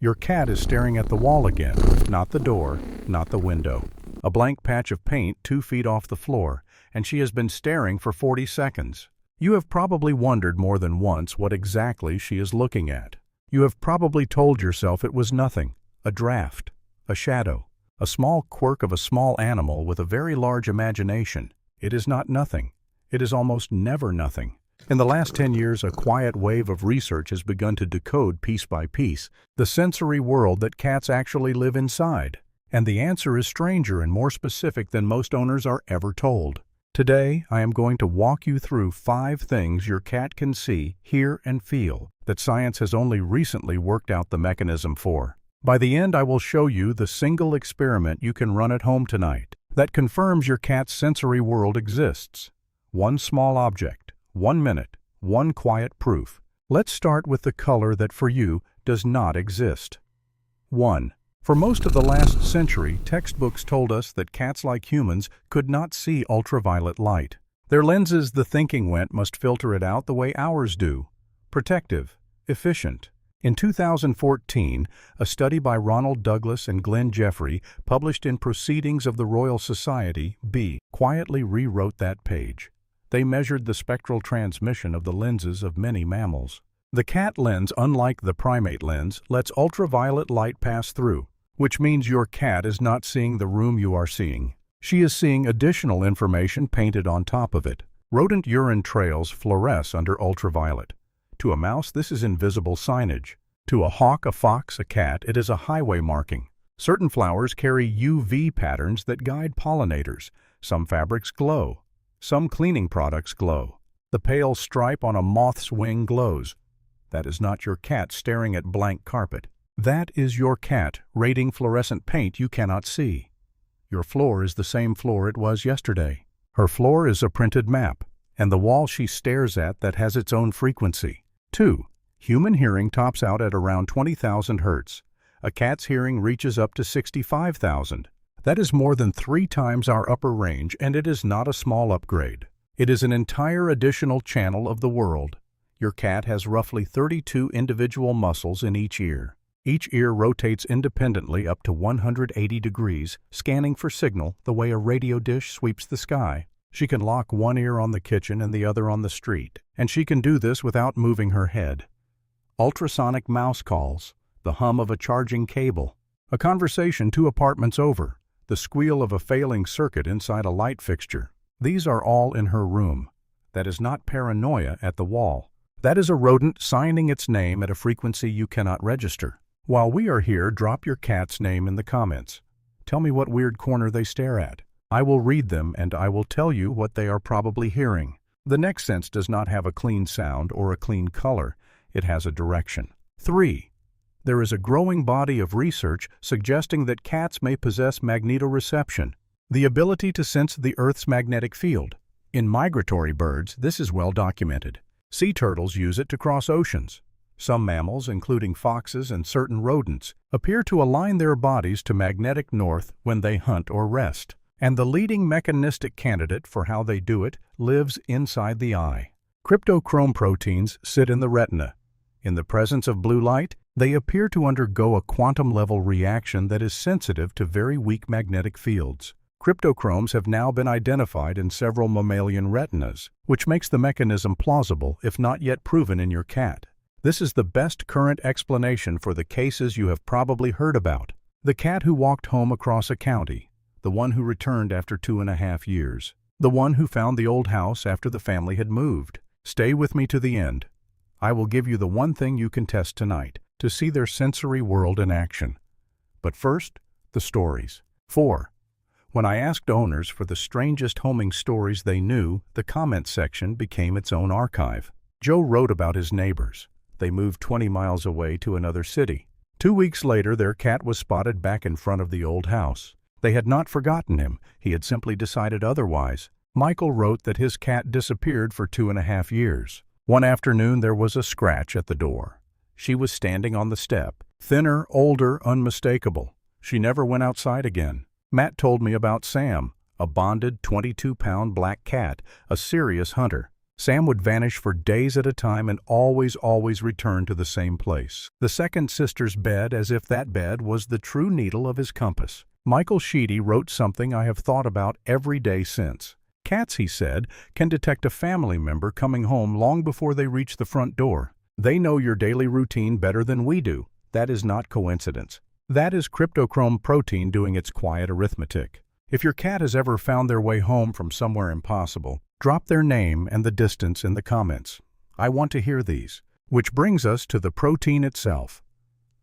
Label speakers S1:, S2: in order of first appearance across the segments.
S1: Your cat is staring at the wall again, not the door, not the window. A blank patch of paint 2 feet off the floor, and she has been staring for 40 seconds. You have probably wondered more than once what exactly she is looking at. You have probably told yourself it was nothing, a draft, a shadow, a small quirk of a small animal with a very large imagination. It is not nothing. It is almost never nothing. In the last 10 years, a quiet wave of research has begun to decode piece by piece the sensory world that cats actually live inside. And the answer is stranger and more specific than most owners are ever told. Today, I am going to walk you through 5 things your cat can see, hear, and feel that science has only recently worked out the mechanism for. By the end, I will show you the single experiment you can run at home tonight that confirms your cat's sensory world exists. One small object, 1 minute, one quiet proof. Let's start with the color that for you does not exist. 1. For most of the last century, textbooks told us that cats like humans could not see ultraviolet light. Their lenses, the thinking went, must filter it out the way ours do. Protective, efficient. In 2014, a study by Ronald Douglas and Glenn Jeffrey, published in Proceedings of the Royal Society, B, quietly rewrote that page. They measured the spectral transmission of the lenses of many mammals. The cat lens, unlike the primate lens, lets ultraviolet light pass through, which means your cat is not seeing the room you are seeing. She is seeing additional information painted on top of it. Rodent urine trails fluoresce under ultraviolet. To a mouse, this is invisible signage. To a hawk, a fox, a cat, it is a highway marking. Certain flowers carry UV patterns that guide pollinators. Some fabrics glow. Some cleaning products glow. The pale stripe on a moth's wing glows. That is not your cat staring at blank carpet. That is your cat raiding fluorescent paint you cannot see. Your floor is the same floor it was yesterday. Her floor is a printed map, and the wall she stares at that has its own frequency. 2. Human hearing tops out at around 20,000 Hertz. A cat's hearing reaches up to 65,000. That is more than 3 times our upper range, and it is not a small upgrade. It is an entire additional channel of the world. Your cat has roughly 32 individual muscles in each ear. Each ear rotates independently up to 180 degrees, scanning for signal the way a radio dish sweeps the sky. She can lock one ear on the kitchen and the other on the street, and she can do this without moving her head. Ultrasonic mouse calls, the hum of a charging cable, a conversation 2 apartments over, the squeal of a failing circuit inside a light fixture. These are all in her room. That is not paranoia at the wall. That is a rodent signing its name at a frequency you cannot register. While we are here, drop your cat's name in the comments. Tell me what weird corner they stare at. I will read them and I will tell you what they are probably hearing. The next sense does not have a clean sound or a clean color. It has a direction. 3. There is a growing body of research suggesting that cats may possess magnetoreception, the ability to sense the Earth's magnetic field. In migratory birds, this is well documented. Sea turtles use it to cross oceans. Some mammals, including foxes and certain rodents, appear to align their bodies to magnetic north when they hunt or rest. And the leading mechanistic candidate for how they do it lives inside the eye. Cryptochrome proteins sit in the retina. In the presence of blue light, they appear to undergo a quantum-level reaction that is sensitive to very weak magnetic fields. Cryptochromes have now been identified in several mammalian retinas, which makes the mechanism plausible if not yet proven in your cat. This is the best current explanation for the cases you have probably heard about. The cat who walked home across a county, the one who returned after 2.5 years, the one who found the old house after the family had moved. Stay with me to the end. I will give you the one thing you can test tonight to see their sensory world in action. But first, the stories. 4. When I asked owners for the strangest homing stories they knew, the comments section became its own archive. Joe wrote about his neighbors. They moved 20 miles away to another city. 2 weeks later, their cat was spotted back in front of the old house. They had not forgotten him. He had simply decided otherwise. Michael wrote that his cat disappeared for 2.5 years. One afternoon, there was a scratch at the door. She was standing on the step, thinner, older, unmistakable. She never went outside again. Matt told me about Sam, a bonded 22-pound black cat, a serious hunter. Sam would vanish for days at a time and always return to the same place. The second sister's bed, as if that bed was the true needle of his compass. Michael Sheedy wrote something I have thought about every day since. Cats, he said, can detect a family member coming home long before they reach the front door. They know your daily routine better than we do. That is not coincidence. That is Cryptochrome protein doing its quiet arithmetic. If your cat has ever found their way home from somewhere impossible, drop their name and the distance in the comments. I want to hear these. Which brings us to the protein itself.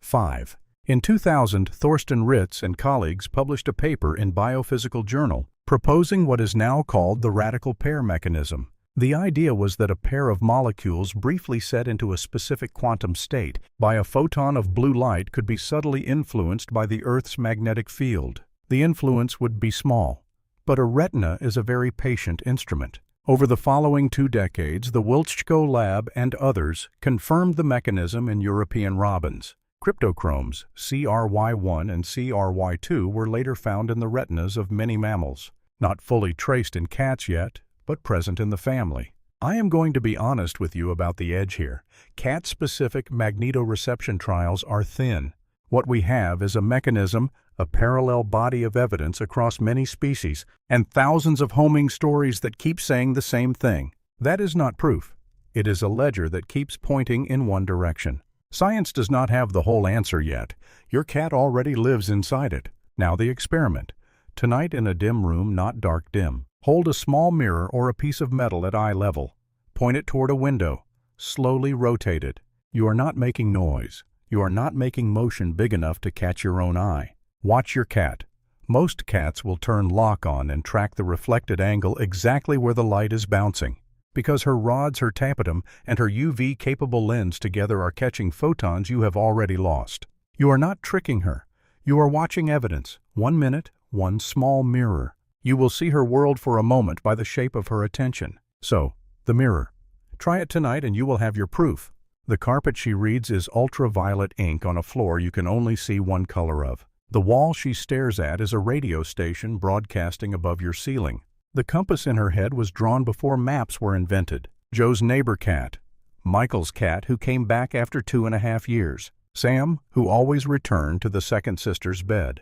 S1: 5. In 2000, Thorsten Ritz and colleagues published a paper in Biophysical Journal proposing what is now called the radical pair mechanism. The idea was that a pair of molecules briefly set into a specific quantum state by a photon of blue light could be subtly influenced by the Earth's magnetic field. The influence would be small, but a retina is a very patient instrument. Over the following 2 decades, the Wiltshko lab and others confirmed the mechanism in European robins. Cryptochromes, CRY1 and CRY2, were later found in the retinas of many mammals. Not fully traced in cats yet, but present in the family. I am going to be honest with you about the edge here. Cat-specific magnetoreception trials are thin. What we have is a mechanism, a parallel body of evidence across many species, and thousands of homing stories that keep saying the same thing. That is not proof. It is a ledger that keeps pointing in one direction. Science does not have the whole answer yet. Your cat already lives inside it. Now the experiment. Tonight in a dim room, not dark dim. Hold a small mirror or a piece of metal at eye level. Point it toward a window. Slowly rotate it. You are not making noise. You are not making motion big enough to catch your own eye. Watch your cat. Most cats will turn lock on and track the reflected angle exactly where the light is bouncing. Because her rods, her tapetum, and her UV-capable lens together are catching photons you have already lost. You are not tricking her. You are watching evidence. 1 minute, one small mirror. You will see her world for a moment by the shape of her attention. So, the mirror. Try it tonight and you will have your proof. The carpet she reads is ultraviolet ink on a floor you can only see one color of. The wall she stares at is a radio station broadcasting above your ceiling. The compass in her head was drawn before maps were invented. Joe's neighbor cat. Michael's cat, who came back after 2.5 years. Sam, who always returned to the second sister's bed.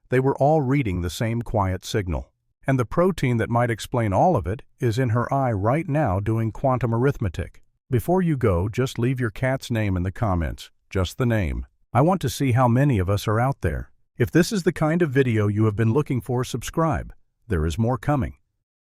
S1: They were all reading the same quiet signal. And the protein that might explain all of it is in her eye right now doing quantum arithmetic. Before you go, just leave your cat's name in the comments. Just the name. I want to see how many of us are out there. If this is the kind of video you have been looking for, subscribe. There is more coming.